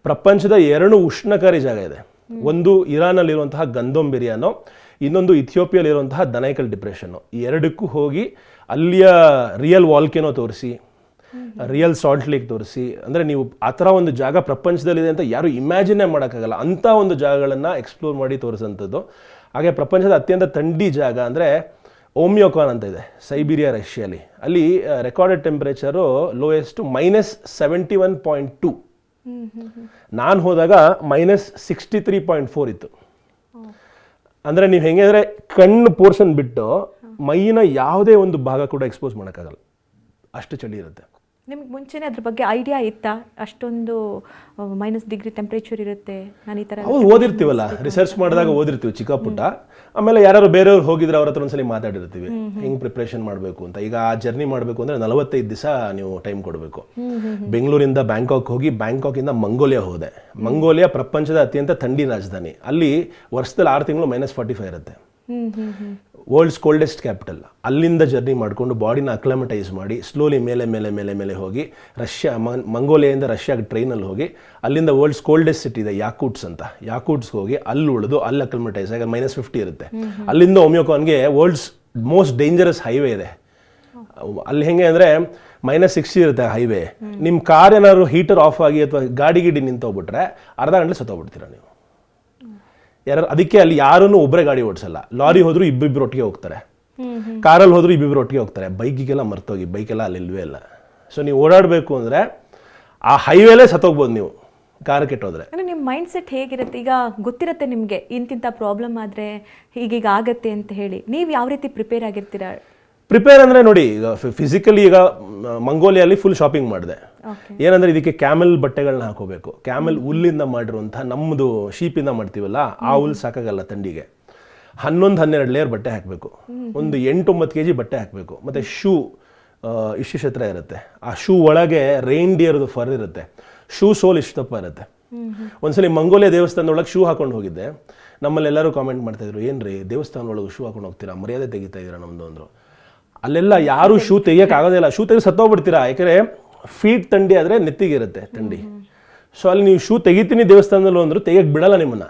ಪ್ರಪಂಚದ 2 ಉಷ್ಣಕಾರಿ ಜಾಗ ಇದೆ. ಒಂದು ಇರಾನಲ್ಲಿರುವಂತಹ ಗಂದೋಮ್ ಬಿರಿಯಾನೋ, ಇನ್ನೊಂದು ಇಥಿಯೋಪಿಯಲ್ಲಿರುವಂತಹ ದನೈಕಲ್ ಡಿಪ್ರೆಷನ್ನು. ಈ ಎರಡಕ್ಕೂ ಹೋಗಿ ಅಲ್ಲಿಯ ರಿಯಲ್ ವಾಲ್ಕೆನೋ ತೋರಿಸಿ, ರಿಯಲ್ ಸಾಲ್ಟ್ ಲೇಕ್ ತೋರಿಸಿ, ಅಂದರೆ ನೀವು ಆ ಥರ ಒಂದು ಜಾಗ ಪ್ರಪಂಚದಲ್ಲಿದೆ ಅಂತ ಯಾರು ಇಮ್ಯಾಜಿನೇ ಮಾಡೋಕ್ಕಾಗಲ್ಲ, ಅಂಥ ಒಂದು ಜಾಗಗಳನ್ನು ಎಕ್ಸ್ಪ್ಲೋರ್ ಮಾಡಿ ತೋರಿಸೋಂಥದ್ದು. ಹಾಗೆ ಪ್ರಪಂಚದ ಅತ್ಯಂತ ಥಂಡಿ ಜಾಗ ಅಂದರೆ ಓಮಿಯೋಕಾನ್ ಅಂತ ಇದೆ, ಸೈಬೀರಿಯಾ ರಷ್ಯಾಲಿ. ಅಲ್ಲಿ ರೆಕಾರ್ಡೆಡ್ ಟೆಂಪ್ರೇಚರು ಲೋಯೆಸ್ಟು -71.2. ನಾನು ಹೋದಾಗ -63.4 ಇತ್ತು. ಅಂದರೆ ನೀವು ಹೆಂಗೆ ಅಂದರೆ ಕಣ್ಣು ಪೋರ್ಷನ್ ಬಿಟ್ಟು ಮೈನ ಯಾವುದೇ ಒಂದು ಭಾಗ ಕೂಡ ಎಕ್ಸ್ಪೋಸ್ ಮಾಡೋಕ್ಕಾಗಲ್ಲ, ಅಷ್ಟು ಚಳಿ ಇರುತ್ತೆ. ನಿಮ್ಗೆ ಮುಂಚೆನೇ ಅದ್ರ ಬಗ್ಗೆ ಐಡಿಯಾ ಇತ್ತಾ? ಅಷ್ಟೊಂದು -ಡಿಗ್ರಿ ಟೆಂಪ್ರೇಚರ್ ಇರುತ್ತೆ, ನಾನು ಈ ಥರ ಓದಿರ್ತೀವಲ್ಲ, ರಿಸರ್ಚ್ ಮಾಡಿದಾಗ ಓದಿರ್ತೀವಿ ಚಿಕ್ಕ ಪುಟ್ಟ. ಆಮೇಲೆ ಯಾರು ಬೇರೆಯವ್ರು ಹೋಗಿದ್ರೆ ಅವ್ರ ಹತ್ರ ಒಂದ್ಸಲಿ ಮಾತಾಡಿರ್ತೀವಿ ಹೆಂಗೆ ಪ್ರಿಪ್ರೇಷನ್ ಮಾಡಬೇಕು ಅಂತ. ಈಗ ಆ ಜರ್ನಿ ಮಾಡಬೇಕು ಅಂದರೆ 45 ದಿವಸ ನೀವು ಟೈಮ್ ಕೊಡಬೇಕು. ಬೆಂಗಳೂರಿಂದ ಬ್ಯಾಂಕಾಕ್ ಹೋಗಿ, ಬ್ಯಾಂಕಾಕಿಂದ ಮಂಗೋಲಿಯಾ ಹೋದೆ. ಮಂಗೋಲಿಯಾ ಪ್ರಪಂಚದ ಅತ್ಯಂತ ಥಂಡಿ ರಾಜಧಾನಿ. ಅಲ್ಲಿ ವರ್ಷದಲ್ಲಿ 6 ತಿಂಗಳು -45 ಇರುತ್ತೆ. World's coldest capital. ಅಲ್ಲಿಂದ ಜರ್ನಿ ಮಾಡಿಕೊಂಡು ಬಾಡಿನ ಅಕ್ಲಮಟೈಸ್ ಮಾಡಿ ಸ್ಲೋಲಿ ಮೇಲೆ ಮೇಲೆ ಮೇಲೆ ಮೇಲೆ ಹೋಗಿ ಮಂಗೋಲಿಯಾದಿಂದ ರಷ್ಯಾಗೆ ಟ್ರೈನಲ್ಲಿ ಹೋಗಿ, ಅಲ್ಲಿಂದ ವರ್ಲ್ಡ್ಸ್ ಕೋಲ್ಡೆಸ್ಟ್ ಸಿಟಿ ಇದೆ ಯಾಕೂಟ್ಸ್ ಅಂತ, ಯಾಕೂಟ್ಸ್ಗೆ ಹೋಗಿ ಅಲ್ಲಿ ಉಳಿದು ಅಲ್ಲಿ ಅಕ್ಲಮಟೈಸ್ ಆಗಿ -50 ಇರುತ್ತೆ. ಅಲ್ಲಿಂದ ಓಮಿಯೋಕಾನ್ಗೆ ವರ್ಲ್ಡ್ಸ್ ಮೋಸ್ಟ್ ಡೇಂಜರಸ್ ಹೈವೇ ಇದೆ. ಅಲ್ಲಿ ಹೆಂಗೆ ಅಂದರೆ -60 ಇರುತ್ತೆ ಹೈವೇ. ನಿಮ್ಮ ಕಾರ್ ಏನಾದ್ರು ಹೀಟರ್ ಆಫ್ ಆಗಿ ಅಥವಾ ಗಾಡಿ ನಿಂತೋಗ್ಬಿಟ್ರೆ ಅರ್ಧ ಗಂಟೆ ಸತ್ತೋಗ್ಬಿಡ್ತೀರಾ ನೀವು. ಅದಕ್ಕೆ ಅಲ್ಲಿ ಯಾರನ್ನು ಒಬ್ಬರೇ ಗಾಡಿ ಓಡಿಸಲ್ಲ. ಲಾರಿ ಹೋದ್ರು ಇಬ್ಬಿಬ್ರು ಒಟ್ಟಿಗೆ ಹೋಗ್ತಾರೆ, ಕಾರಲ್ಲಿ ಹೋದ್ರು ಇಬ್ಬಿಬ್ರು ಒಟ್ಟಿಗೆ ಹೋಗ್ತಾರೆ. ಬೈಕಿಗೆಲ್ಲ ಮರ್ತೋಗಿ, ಬೈಕೆಲ್ಲ ಅಲ್ಲಿ ಇಲ್ವೇ ಇಲ್ಲ. ಸೊ ನೀವು ಓಡಾಡಬೇಕು ಅಂದರೆ ಆ ಹೈವೇಲೇ ಸತ್ತೋಗ್ಬೋದು ನೀವು, ಕಾರ್ ಕೆಟ್ಟೋದ್ರೆ. ನಿಮ್ಮ ಮೈಂಡ್ ಸೆಟ್ ಹೇಗಿರುತ್ತೆ? ಈಗ ಗೊತ್ತಿರುತ್ತೆ ನಿಮಗೆ ಇಂತಿಂಥ ಪ್ರಾಬ್ಲಮ್ ಆದರೆ ಹೀಗೀಗ ಆಗತ್ತೆ ಅಂತ ಹೇಳಿ, ನೀವು ಯಾವ ರೀತಿ ಪ್ರಿಪೇರ್ ಆಗಿರ್ತೀರಾ? ಪ್ರಿಪೇರ್ ಅಂದರೆ ನೋಡಿ, ಈಗ ಫಿಸಿಕಲಿ ಈಗ ಮಂಗೋಲಿಯಲ್ಲಿ ಫುಲ್ ಶಾಪಿಂಗ್ ಮಾಡಿದೆ. ಏನಂದರೆ ಇದಕ್ಕೆ ಕ್ಯಾಮೆಲ್ ಬಟ್ಟೆಗಳನ್ನ ಹಾಕೋಬೇಕು. ಕ್ಯಾಮೆಲ್ ಹುಲ್ಲಿಂದ ಮಾಡಿರುವಂಥ, ನಮ್ಮದು ಶೀಪಿಂದ ಮಾಡ್ತೀವಲ್ಲ ಆ ಹುಲ್ಲು ಸಾಕಾಗಲ್ಲ ಥಂಡಿಗೆ. 11-12 ಲೇಯರ್ ಬಟ್ಟೆ ಹಾಕಬೇಕು. ಒಂದು 8-9 kg ಬಟ್ಟೆ ಹಾಕಬೇಕು. ಮತ್ತು ಶೂ ಇಷ್ಟು ಎತ್ತರ ಇರುತ್ತೆ. ಆ ಶೂ ಒಳಗೆ ರೈನ್ಡಿಯರ್ದು ಫರ್ ಇರುತ್ತೆ. ಶೂ ಸೋಲ್ ಇಷ್ಟು ದಪ್ಪ ಇರುತ್ತೆ. ಒಂದ್ಸಲಿ ಮಂಗೋಲಿಯಾ ದೇವಸ್ಥಾನದೊಳಗೆ ಶೂ ಹಾಕೊಂಡು ಹೋಗಿದ್ದೆ. ನಮ್ಮಲ್ಲಿ ಎಲ್ಲರೂ ಕಾಮೆಂಟ್ ಮಾಡ್ತಾಯಿದ್ರು, ಏನ್ರಿ ದೇವಸ್ಥಾನ ಒಳಗೆ ಶೂ ಹಾಕೊಂಡು ಹೋಗ್ತೀರಾ, ಮರ್ಯಾದೆ ತೆಗಿತಾ ಇದ್ದೀರಾ ನಮ್ಮದು ಅಂದರು. ಅಲ್ಲೆಲ್ಲ ಯಾರು ಶೂ ತೆಗಿಯೋಕ್ಕಾಗೋದಿಲ್ಲ. ಶೂ ತೆಗೆದು ಸತ್ತೋಗ್ಬಿಡ್ತೀರಾ, ಯಾಕಂದರೆ ಫೀಟ್ ಥಂಡಿ ಆದರೆ ನೆತ್ತಿಗಿರುತ್ತೆ ಥಂಡಿ. ಸೊ ಅಲ್ಲಿ ನೀವು ಶೂ ತೆಗಿತೀನಿ ದೇವಸ್ಥಾನದಲ್ಲೂ ಅಂದರು ತೆಗಿಯಕ್ಕೆ ಬಿಡಲ್ಲ ನಿಮ್ಮನ್ನು.